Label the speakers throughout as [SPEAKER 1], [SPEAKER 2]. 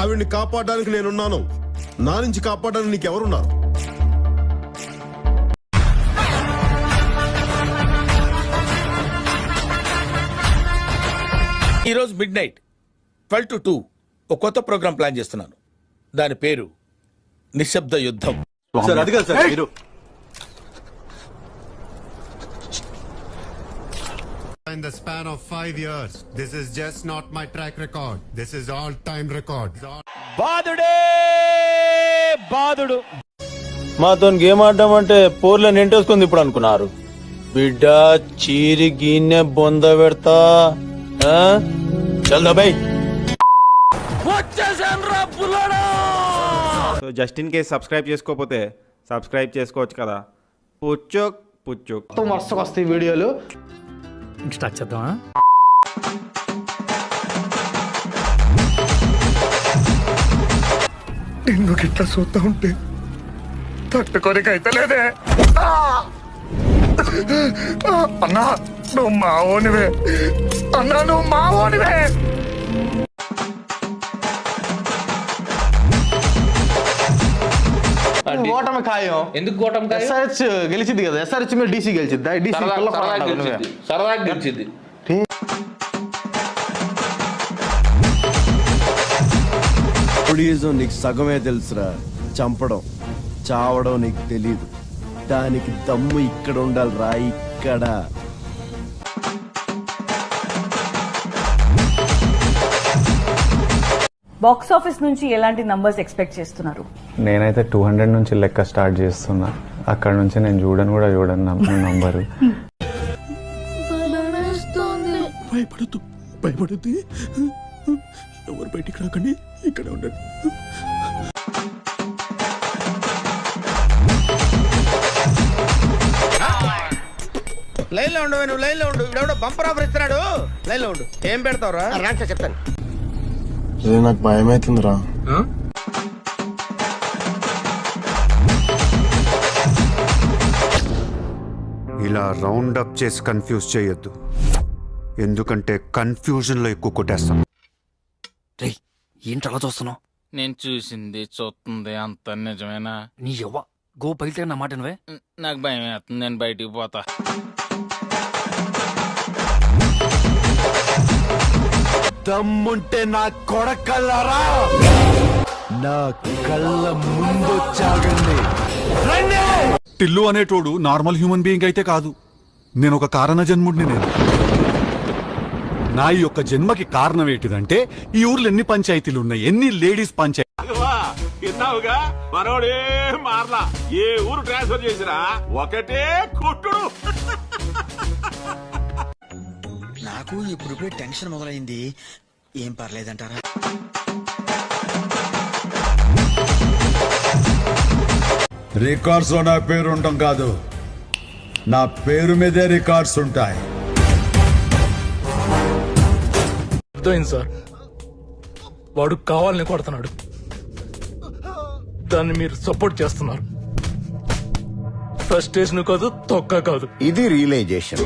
[SPEAKER 1] ఆవిడ్ని కాపాడడానికి నేనున్నాను. నా నుంచి కాపాడడానికి నీకెవరున్నారు?
[SPEAKER 2] ఈరోజు మిడ్-నైట్ 12 to 2 ఒక కొత్త ప్రోగ్రామ్ ప్లాన్ చేస్తున్నాను. దాని పేరు నిశ్శబ్ద యుద్ధం.
[SPEAKER 3] సార్ అది కాదు సార్, మీరు
[SPEAKER 4] In the span of 5 years, this is just not my track record. This is all-time record.
[SPEAKER 5] బాదుడే బాదుడు.
[SPEAKER 3] మాతో గేమ్ ఆడడం అంటే పోర్లో నింటేసుకుంది ఇప్పుడు అనుకున్నారు. బిడ్డ చీరి గిన్నె బొంద పెడతా. చల్ దబాయ్.
[SPEAKER 6] So just in case subscribe చేసుకోకపోతే సబ్స్క్రైబ్ చేసుకోవచ్చు కదా. పుచ్చుక్ పుచ్చుక్
[SPEAKER 3] వరుసకు వస్తాయి వీడియోలు.
[SPEAKER 5] స్టార్ట్ చేద్దామా?
[SPEAKER 7] నిన్ను గిట్లా చూస్తా ఉంటే తట్టుకోనికైతే లేదే. అన్నా నువ్వు మావోనివే, అన్నా నువ్వు మావోనివే.
[SPEAKER 3] ఓటమి ఖాయం.
[SPEAKER 8] ఎందుకు గోటం కాయ?
[SPEAKER 3] ఎస్ఆర్హెచ్ గెలిచింది కదా, ఎస్ఆర్హెచ్ మీద డీసీ గెలిచిద్దా? డీసీ
[SPEAKER 8] సరదాగా గెలిచింది.
[SPEAKER 1] నీకు సగమే తెలుసురా. చంపడం చావడం నీకు తెలీదు. దానికి దమ్ము ఇక్కడ ఉండాలి రా, ఇక్కడ.
[SPEAKER 9] బాక్స్ ఆఫీస్ నుంచి ఎలాంటి నంబర్స్ ఎక్స్పెక్ట్ చేస్తున్నారు?
[SPEAKER 10] నేనైతే 200 నుంచి లెక్క స్టార్ట్ చేస్తున్నా. అక్కడ నుంచి నేను చూడను నంబరు.
[SPEAKER 7] భయపడుద్ది. ఎవరు బయటికి రాకండి, ఇక్కడ ఉండండి.
[SPEAKER 2] లైన్ లో ఉండు, నువ్వు లైన్ లో ఉండు. ఇవిడెవడో బంపర్ ఆఫర్ ఇస్తున్నాడు. లైన్ లో ఉండు. ఏం పెడతావురా? రాండి చెప్తాను.
[SPEAKER 1] నాకు భయం అవుతుందిరా.
[SPEAKER 4] ఇలా రౌండ్ అప్ చేసి కన్ఫ్యూజ్ చేయొద్దు, ఎందుకంటే కన్ఫ్యూజన్ లో ఎక్కువ కొట్టేస్తాం.
[SPEAKER 5] ఏంటి అలా చూస్తున్నావు?
[SPEAKER 2] నేను చూసింది చూస్తుంది అంత నిజమేనా?
[SPEAKER 5] నీ ఎవ్వ గో బయట నా మాట నువ్వే.
[SPEAKER 2] నాకు భయం వేస్తుంది, నేను బయటికి పోతా.
[SPEAKER 1] దమ్ముంటే నా కొడకల్లారా, నా కళ్ళ ముందు చాగండి.
[SPEAKER 7] టిల్లు అనేటోడు నార్మల్ హ్యూమన్ బీయింగ్ అయితే కాదు. నేను ఒక కారణ జన్ముడిని. నేను నా ఈ యొక్క జన్మకి కారణం ఏంటిదంటే, ఈ ఊర్లో ఎన్ని పంచాయతీలు ఉన్నాయి, ఎన్ని లేడీస్ పంచాయతీ.
[SPEAKER 5] విన్నావుగా, మనోడే మార్లా. ఏ ఊరు ట్రాన్స్ఫర్ చేసినా ఒకటే కొట్టుడు.
[SPEAKER 8] నాకు ఇప్పుడు టెన్షన్ మొదలైంది. ఏం పర్లేదంటారా?
[SPEAKER 1] రికార్డ్స్ లో నా పేరు ఉండడం కాదు, నా పేరు మీదే రికార్డ్స్ ఉంటాయి.
[SPEAKER 7] అర్థమైంది సార్, వాడు కావాలని కొడుతున్నాడు. దాన్ని మీరు సపోర్ట్ చేస్తున్నారు. ఫ్రస్ట్రేషన్ కాదు, తొక్క కాదు.
[SPEAKER 1] ఇది రియలైజేషన్.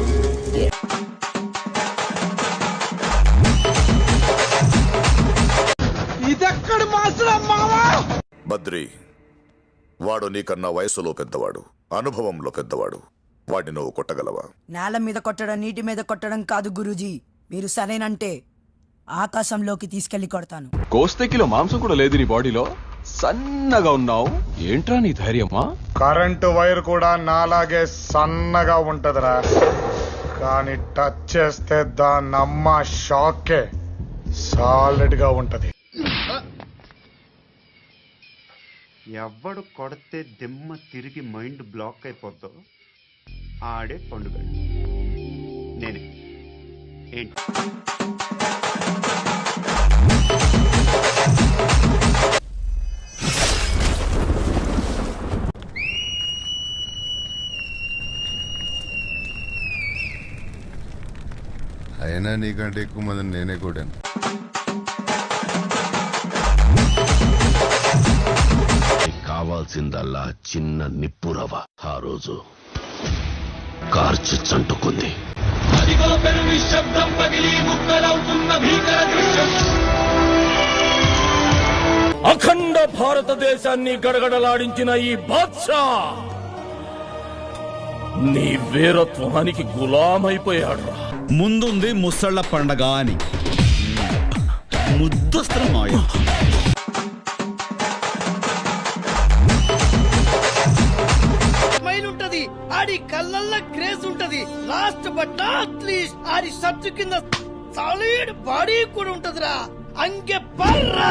[SPEAKER 11] బద్రి, వాడు నీకన్నా వయసులో పెద్దవాడు, అనుభవంలో పెద్దవాడు. వాడిని నువ్వు కొట్టగలవా?
[SPEAKER 9] నేల మీద కొట్టడం, నీటి మీద కొట్టడం కాదు గురూజీ. మీరు సరేనంటే ఆకాశంలోకి తీసుకెళ్లి కొడతాను.
[SPEAKER 3] కోస్తే కిలో మాంసం కూడా లేదు నీ బాడీలో. సన్నగా ఉన్నావు, ఏంట్రా నీ ధైర్యమా?
[SPEAKER 7] కరెంటు వైర్ కూడా నాలాగే సన్నగా ఉంటదిరా, కానీ టచ్ చేస్తే దానమ్మ షాకే సాలిడ్ గా ఉంటది.
[SPEAKER 4] ఎవడు కొడితే దిమ్మ తిరిగి మైండ్ బ్లాక్ అయిపోద్దో ఆడే పండుగ నేనే. ఏంటి
[SPEAKER 11] అయినా నీకంటే ఎక్కువ మందిని నేనే కొట్టాను.
[SPEAKER 8] కావాల్సిందల్లా చిన్న నిప్పురవ. ఆ రోజు కార్చి చంటుకుంది.
[SPEAKER 3] అఖండ భారతదేశాన్ని గడగడలాడించిన ఈ బాద్షా నీ వీరత్వానికి గులామైపోయాడు.
[SPEAKER 7] ముందుంది ముసళ్ళ పండగ అని ముద్దస్త్రం మాయ.
[SPEAKER 8] ఉంటది ఆడి కళ్ళల్లో క్రేజ్ ఉంటది. Last but not least Audi shirt కింద సాలిడ్ బాడీ కూడా ఉంటదిరా. అంగే పర్రా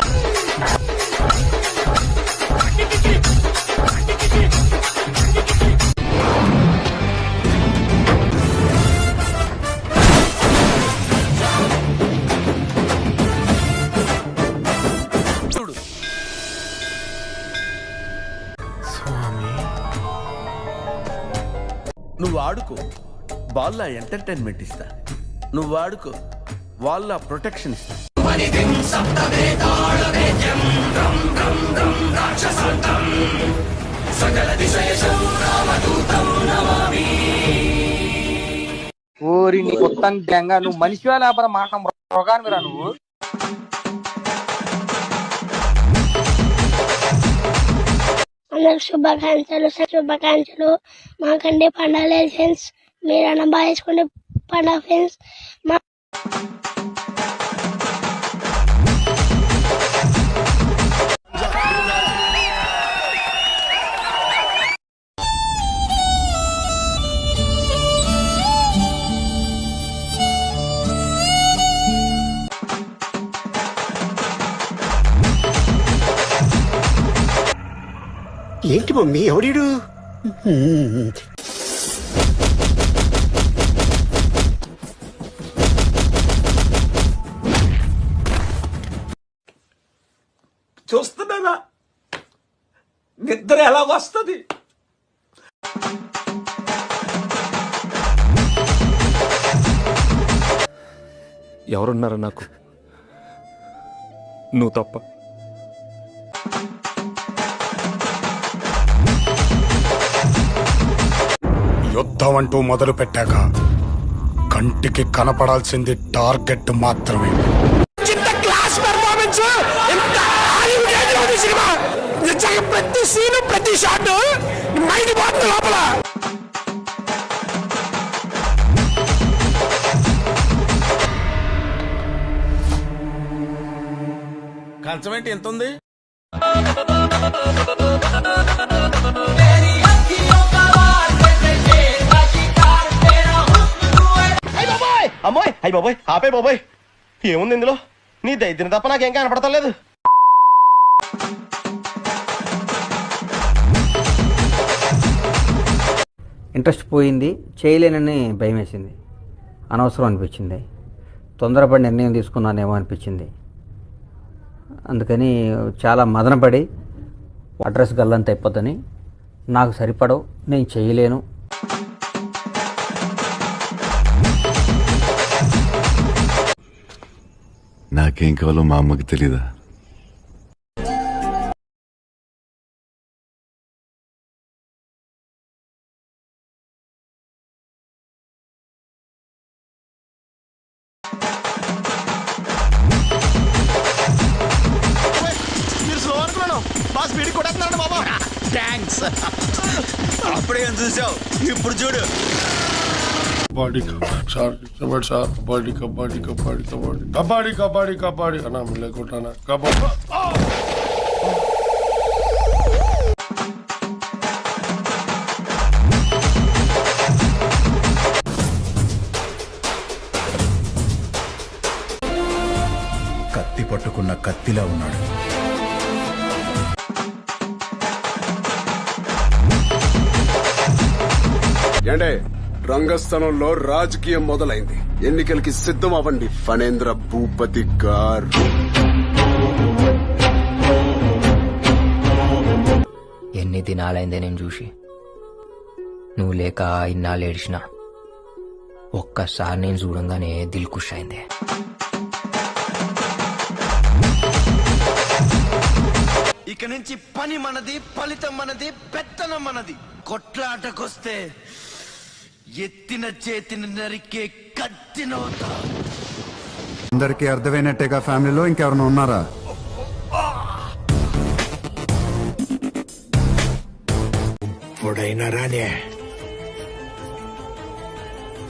[SPEAKER 1] నువ్వు ఆడుకో, బాల్ల ఎంటర్టైన్మెంట్ ఇస్తా. నువ్వు ఆడుకో, వాళ్ళ ప్రొటెక్షన్ ఇస్తా.
[SPEAKER 3] ఓరి నీ కొత్త గంగా, నువ్వు మనిషివా లేకపోతే మాట రోగానివిరా నువ్వు.
[SPEAKER 12] అందరికి శుభాకాంక్షలు. మాకంటే పండుగ లేదు ఫ్రెండ్స్, మీరన్నా బాగా చేసుకుంటే పండుగ ఫ్రెండ్స్.
[SPEAKER 8] ఏంటి మమ్మీ ఎవడీడు?
[SPEAKER 5] చూస్తున్నానా నిద్ర ఎలా వస్తుంది?
[SPEAKER 6] ఎవరున్నారా నాకు, నువ్వు తప్ప?
[SPEAKER 7] యుద్ధం అంటూ మొదలు పెట్టాక కంటికి కనపడాల్సింది టార్గెట్ మాత్రమే. ప్రతి సీను ప్రతి షాట్ మైండ్ పోతుంది లోపల.
[SPEAKER 2] కంచం ఏంటి ఎంత ఉంది?
[SPEAKER 3] అమ్మాయి అయ్యి బాబోయ్, ఆపే బాబోయ్, ఏముంది ఇందులో? నీ దైద్యం తప్ప నాకేం కనపడతలేదు.
[SPEAKER 13] ఇంట్రెస్ట్ పోయింది, చేయలేనని భయం వేసింది, అనవసరం అనిపించింది, తొందరపడి నిర్ణయం తీసుకున్నానేమో అనిపించింది. అందుకని చాలా మదనపడి అడ్రస్ గల్లంత అయిపోద్దని, నాకు సరిపడవు, నేను చేయలేను.
[SPEAKER 7] నాకేం కావాలో మా అమ్మకి తెలీదా?
[SPEAKER 3] మీరు స్లో అనుకున్నాను, బాగా స్పీడ్ కొట్టేస్తున్నాడు బాబా.
[SPEAKER 7] థ్యాంక్స్. అప్పుడే చూసావు, ఇప్పుడు చూడు.
[SPEAKER 14] कबड्डी कबड्डी कबड्डी कबड्डी कबड्डी कबड्डी कबड्डी कबड्डी ना मिले कोटाना कबड्डी
[SPEAKER 7] కత్తి పట్టుకున్న కత్తిలా ఉన్నాడు.
[SPEAKER 14] ఏంటే రంగస్థలంలో రాజకీయం మొదలైంది. ఎన్నికలకి సిద్ధం అవ్వండి ఫణేంద్ర భూపతి గారు.
[SPEAKER 13] ఎన్ని దినాలైందే నేను చూసి, నువ్వు లేక ఇన్నాళ్ళు ఏడిచిన. ఒక్కసారి నేను చూడంగానే దిల్ ఖుష్ అయింది.
[SPEAKER 8] ఇక నుంచి పని మనది, ఫలితం మనది, పెత్తనం మనది. కొట్లాటకొస్తే ఎత్తిన చేతిని నరికే కత్తినవుతా.
[SPEAKER 4] అందరికీ అర్థమైనట్టేగా ఫ్యామిలీలో ఇంకెవరైనా ఉన్నారా?
[SPEAKER 15] ఎవడైనా రానే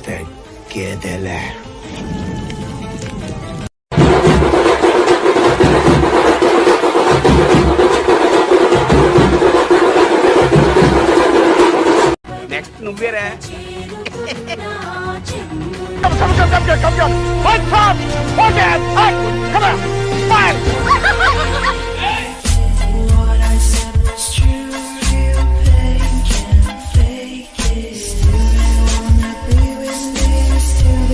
[SPEAKER 15] తగ్గేదేలే.
[SPEAKER 5] నెక్స్ట్ నువ్వేరా.
[SPEAKER 8] Come on! Fight! Come on! Fire!